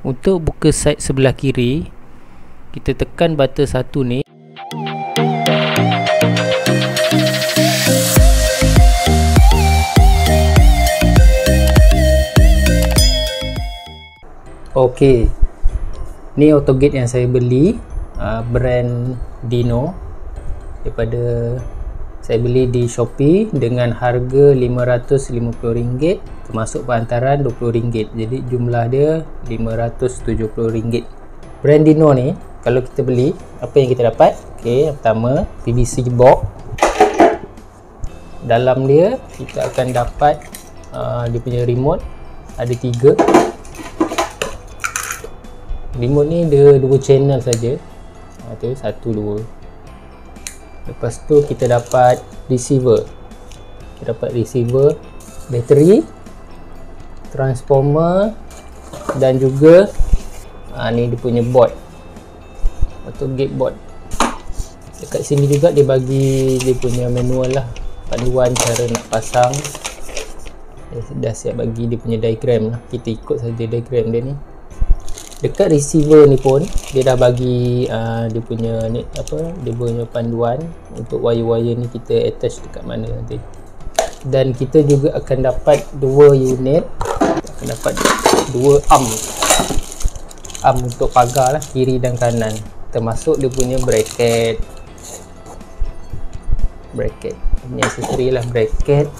Untuk buka side sebelah kiri, kita tekan button 1 ni. Okey, ni auto gate yang saya beli, brand Dino, daripada saya beli di Shopee dengan harga RM550, termasuk perantaran RM20. Jadi jumlah dia RM570. Brand Dino ni, kalau kita beli, apa yang kita dapat? Okey, yang pertama PVC box. Dalam dia kita akan dapat dia punya remote, ada 3. Remote ni dia 2 channel saja. Tu 1, 2. Lepas tu kita dapat receiver. Kita dapat receiver, bateri, transformer, dan juga ni dia punya board atau gate board. Dekat sini juga dia bagi dia punya manual lah, panduan cara nak pasang. Dia dah siap bagi dia punya diagram lah. Kita ikut saja diagram dia ni. Dekat receiver ni pun dia dah bagi dia punya ni, dia punya panduan untuk wire-wire ni kita attach dekat mana nanti. Dan kita juga akan dapat 2 unit, akan dapat 2 arm untuk pagar lah, kiri dan kanan, termasuk dia punya bracket ini aksesori lah, bracket,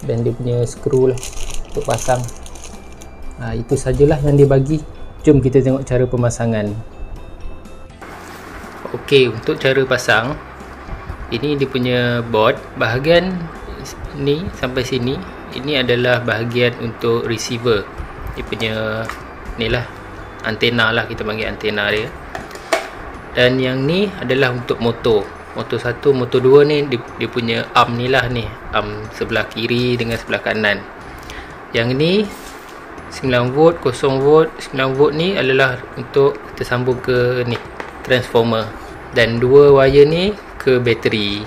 dan dia punya skru lah untuk pasang. Itu sajalah yang dia bagi. Jom kita tengok cara pemasangan. Okey, untuk cara pasang, ini dia punya board. Bahagian ni sampai sini, ini adalah bahagian untuk receiver. Dia punya ni lah, antena lah, kita panggil antena dia. Dan yang ni adalah untuk motor. Motor 1, motor 2 ni dia punya arm ni lah, ni arm sebelah kiri dengan sebelah kanan. Yang ni 9V, 0V. 9V ni adalah untuk kita sambung ke ni, transformer. Dan 2 wire ni ke bateri,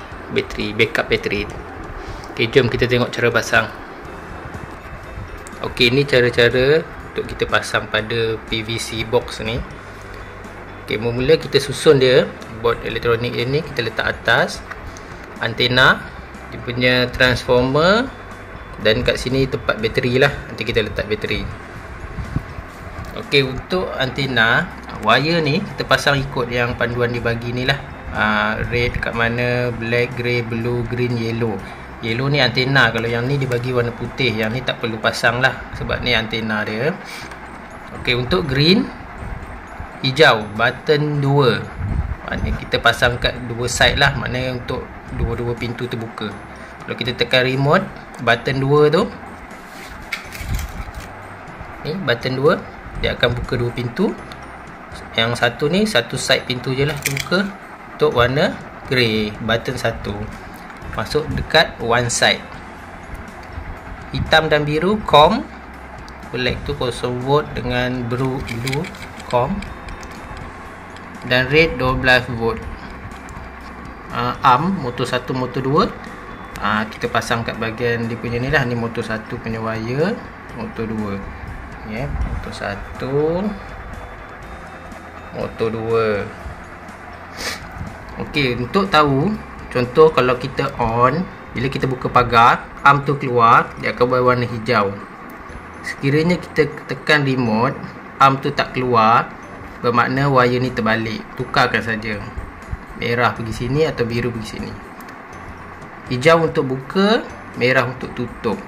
backup bateri. Okey, jom kita tengok cara pasang. Okey, ni cara-cara untuk kita pasang pada PVC box ni. Okey, mula-mula kita susun dia, board elektronik dia ni kita letak atas, antena, dia punya transformer, dan kat sini tempat bateri lah, nanti kita letak bateri. Okey, untuk antena, wire ni kita pasang ikut yang panduan dibagi ni lah. Red kat mana, black, grey, blue, green, yellow. Yellow ni antena, kalau yang ni dibagi warna putih, yang ni tak perlu pasang lah sebab ni antena dia. Okey, untuk green, hijau, button 2. Maknanya kita pasang kat 2 side lah, maknanya untuk dua-dua pintu terbuka. Kalau kita tekan remote, button 2 tu, ni button 2, dia akan buka 2 pintu. Yang satu ni, satu side pintu je lah terbuka, untuk warna grey, button 1, masuk dekat one side. Hitam dan biru, COM. Black tu 0V dengan blue COM. Dan red 12V. Arm, motor 1, motor 2. Kita pasang kat bahagian dia punya ni lah. Ni motor 1 punya wire, motor 2. Ya, motor 1, motor 2. Okey, untuk tahu, contoh kalau kita on, bila kita buka pagar, arm tu keluar, dia akan berwarna hijau. Sekiranya kita tekan remote, arm tu tak keluar, bermakna wire ni terbalik. Tukarkan saja, merah pergi sini atau biru pergi sini. Hijau untuk buka, merah untuk tutup.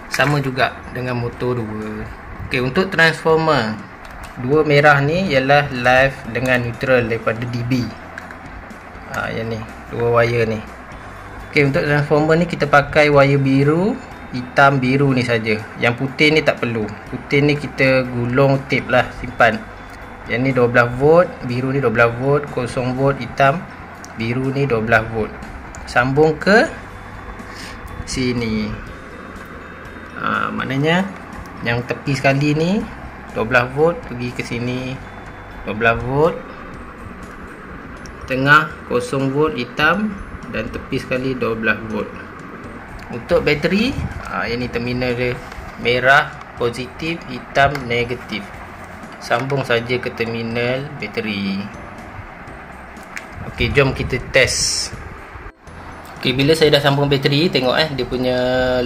Sama juga dengan motor 2. Okey, untuk transformer, 2 merah ni ialah live dengan neutral daripada DB. Yang ni, 2 wire ni. Okey, untuk transformer ni kita pakai wire biru, hitam, biru ni saja. Yang putih ni tak perlu. Putih ni kita gulung tape lah, simpan. Yang ni 12V, biru ni 12V, 0V hitam, biru ni 12V. Sambung ke sini. Maknanya yang tepi sekali ni 12V, pergi ke sini 12V, tengah 0V hitam, dan tepi sekali 12V. Untuk bateri, Yang ni terminal dia, merah positif, hitam negatif. Sambung saja ke terminal bateri. Okey, jom kita test. Okey, bila saya dah sambung bateri, tengok dia punya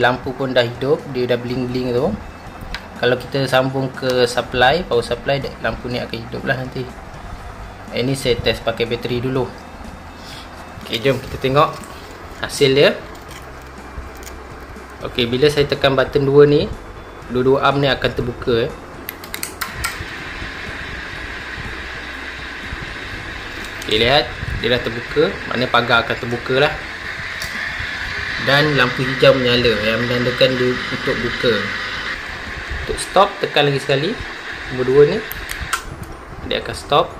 lampu pun dah hidup, dia dah bling-bling tu. Kalau kita sambung ke supply, power supply, lampu ni akan hidup lah nanti. Ini saya test pakai bateri dulu. Okey, jom kita tengok hasil dia. Okey, bila saya tekan button 2 ni, dua-dua arm ni akan terbuka. Okey, lihat, dia dah terbuka, maknanya pagar akan terbuka lah. Dan lampu hijau menyala yang menandakan dia untuk buka. Untuk stop, tekan lagi sekali nombor 2 ni, dia akan stop.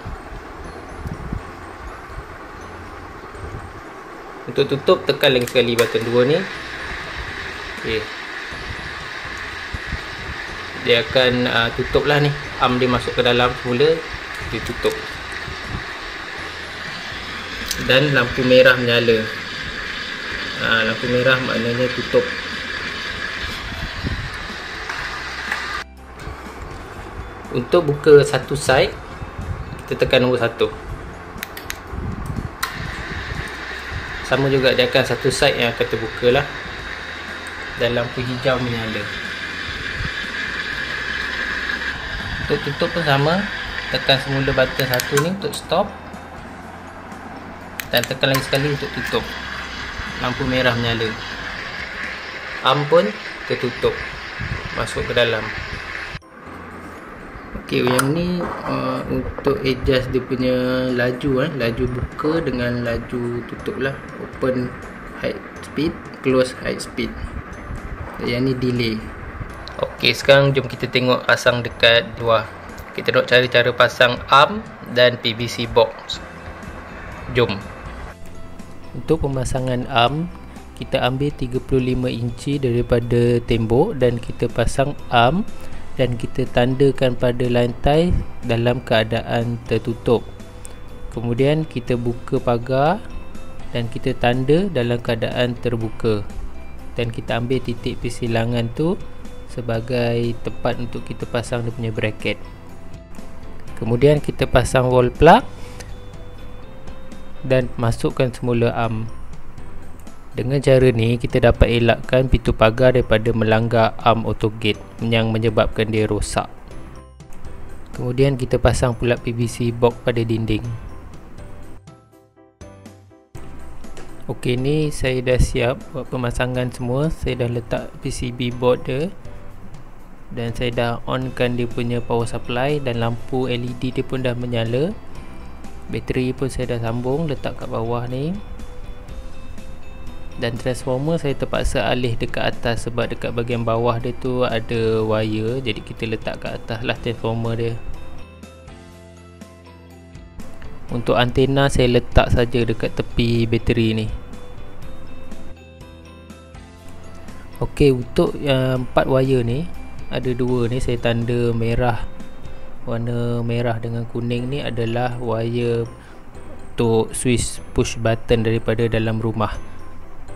Untuk tutup, tekan lagi sekali button 2 ni. Okay. Dia akan tutup lah ni. Arm dia masuk ke dalam semula, dia tutup. Dan lampu merah menyala. Lampu merah maknanya tutup. Untuk buka satu side, kita tekan nombor 1. Sama juga, dia akan satu side yang akan terbuka lah. Dan lampu hijau menyala. Untuk tutup pun sama, tekan semula button 1 ni untuk stop, dan tekan lagi sekali untuk tutup. Lampu merah menyala. Arm pun tertutup, masuk ke dalam. Okey, yang ni untuk adjust dia punya laju, laju buka dengan laju tutup lah. Open high speed, close high speed. Yang ni delay. Okey, sekarang jom kita tengok pasang dekat luar. Kita nak cari cara pasang arm dan PVC box. Jom. Untuk pemasangan arm, kita ambil 35 inci daripada tembok dan kita pasang arm dan kita tandakan pada lantai dalam keadaan tertutup. Kemudian kita buka pagar dan kita tanda dalam keadaan terbuka. Dan kita ambil titik persilangan tu sebagai tempat untuk kita pasang dia punya bracket. Kemudian kita pasang wall plug dan masukkan semula arm. Dengan cara ni kita dapat elakkan pintu pagar daripada melanggar arm auto gate yang menyebabkan dia rosak. Kemudian kita pasang pula PVC box pada dinding. Okey, ni saya dah siap buat pemasangan semua. Saya dah letak PCB board dia dan saya dah onkan dia punya power supply dan lampu LED dia pun dah menyala. Bateri pun saya dah sambung, letak kat bawah ni. Dan transformer saya terpaksa alih dekat atas sebab dekat bahagian bawah dia tu ada wire, jadi kita letak kat atas lah transformer dia. Untuk antena saya letak saja dekat tepi bateri ni. Okey, untuk 4 wire ni, ada 2 ni saya tanda merah. Warna merah dengan kuning ni adalah wire untuk switch push button daripada dalam rumah.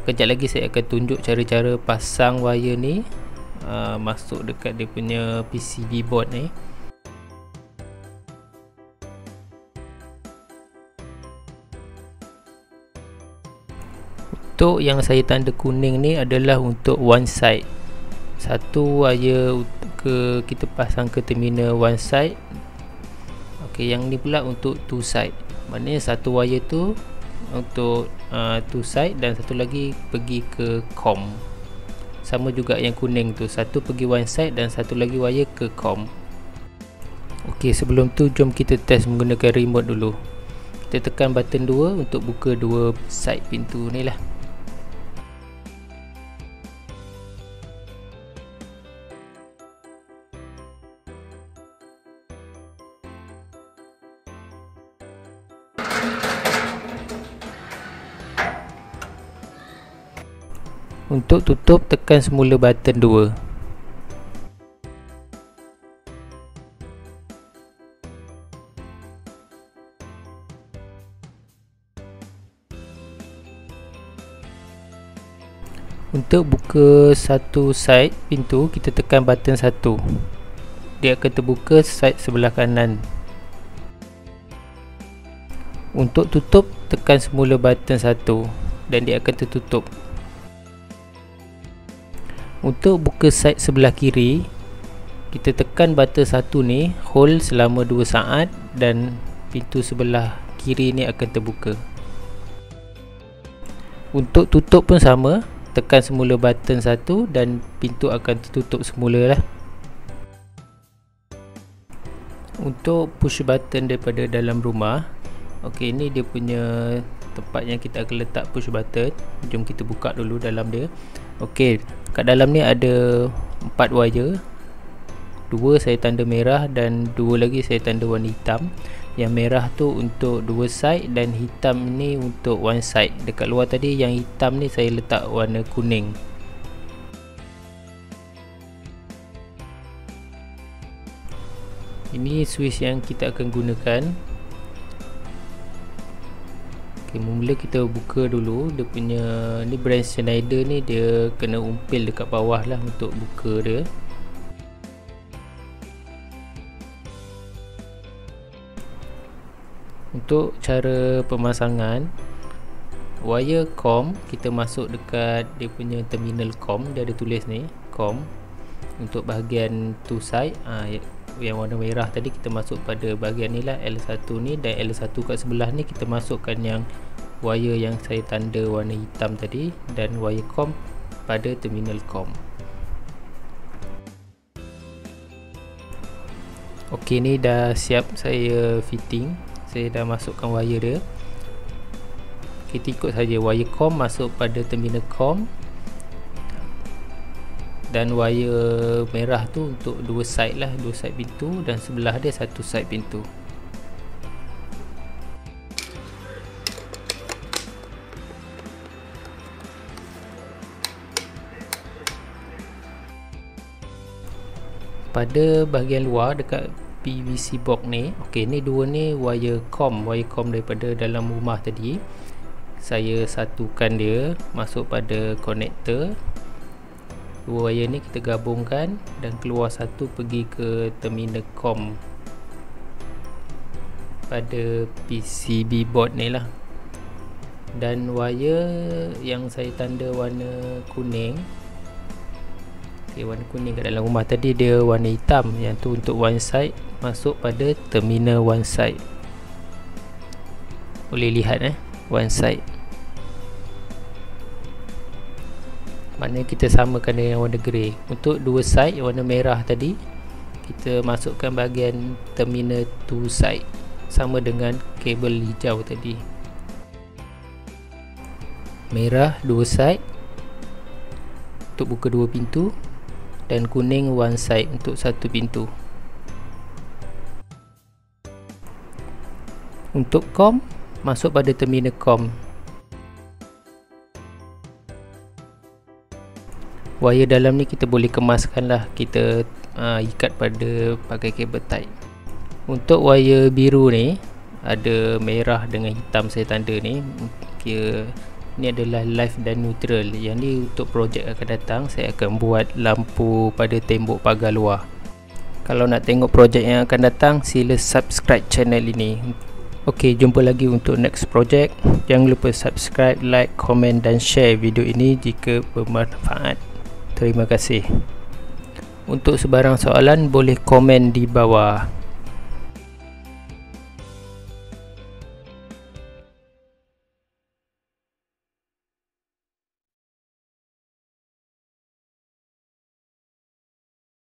Kejap lagi saya akan tunjuk cara-cara pasang wire ni masuk dekat dia punya PCB board ni. Untuk yang saya tanda kuning ni adalah untuk one side. Satu wire ke kita pasang ke terminal one side. Okey, yang ni pula untuk two side. Maknanya satu wire tu untuk two side dan satu lagi pergi ke com. Sama juga yang kuning tu, satu pergi one side dan satu lagi wire ke com. Okey, sebelum tu jom kita test menggunakan remote dulu. Kita tekan button 2 untuk buka dua side pintu ni lah. Untuk tutup, tekan semula button 2. Untuk buka satu side pintu, kita tekan button 1. Dia akan terbuka side sebelah kanan. Untuk tutup, tekan semula button 1 dan dia akan tertutup. Untuk buka side sebelah kiri, kita tekan button 1 ni, hold selama 2 saat dan pintu sebelah kiri ni akan terbuka. Untuk tutup pun sama, tekan semula button 1 dan pintu akan tertutup semula lah. Untuk push button daripada dalam rumah, ok, ni dia punya tempat yang kita akan letak push button. Jom kita buka dulu dalam dia. Ok, kat dalam ni ada 4 wire. 2 saya tanda merah dan 2 lagi saya tanda warna hitam. Yang merah tu untuk 2 side dan hitam ni untuk one side. Dekat luar tadi yang hitam ni saya letak warna kuning. Ini switch yang kita akan gunakan. Ok, mula kita buka dulu. Dia punya ni brand Schneider ni, dia kena umpil dekat bawah lah untuk buka dia. Untuk cara pemasangan, wire COM kita masuk dekat dia punya terminal COM. Dia ada tulis ni COM. Untuk bahagian two side, yang warna merah tadi kita masuk pada bahagian ni lah, L1 ni, dan L1 kat sebelah ni kita masukkan yang wire yang saya tanda warna hitam tadi, dan wire COM pada terminal COM. Ok, ni dah siap saya fitting. Saya dah masukkan wire dia. Kita ikut saja, wire COM masuk pada terminal COM dan wire merah tu untuk 2 side lah, 2 side pintu, dan sebelah dia 1 side pintu. Pada bahagian luar dekat PVC box ni, ok, ni 2 ni wire COM daripada dalam rumah tadi. Saya satukan dia masuk pada konektor. 2 wire ni kita gabungkan dan keluar satu pergi ke terminal COM pada PCB board ni lah. Dan wire yang saya tanda warna kuning, warna kuning kat dalam rumah tadi dia warna hitam, yang tu untuk one side, masuk pada terminal one side. Boleh lihat one side. Maknanya kita samakan dengan warna grey. Untuk 2 side warna merah tadi, kita masukkan bahagian terminal two side, sama dengan kabel hijau tadi. Merah 2 side untuk buka 2 pintu, dan kuning one side untuk 1 pintu. Untuk COM, masuk pada terminal COM. Wire dalam ni kita boleh kemaskan lah, kita ikat pada pakai kabel tight. Untuk wire biru ni, ada merah dengan hitam saya tanda ni. Ni adalah live dan neutral. Yang ni untuk projek akan datang, saya akan buat lampu pada tembok pagar luar. Kalau nak tengok projek yang akan datang, sila subscribe channel ini. Ok, jumpa lagi untuk next projek. Jangan lupa subscribe, like, komen dan share video ini jika bermanfaat. Terima kasih. Untuk sebarang soalan boleh komen di bawah.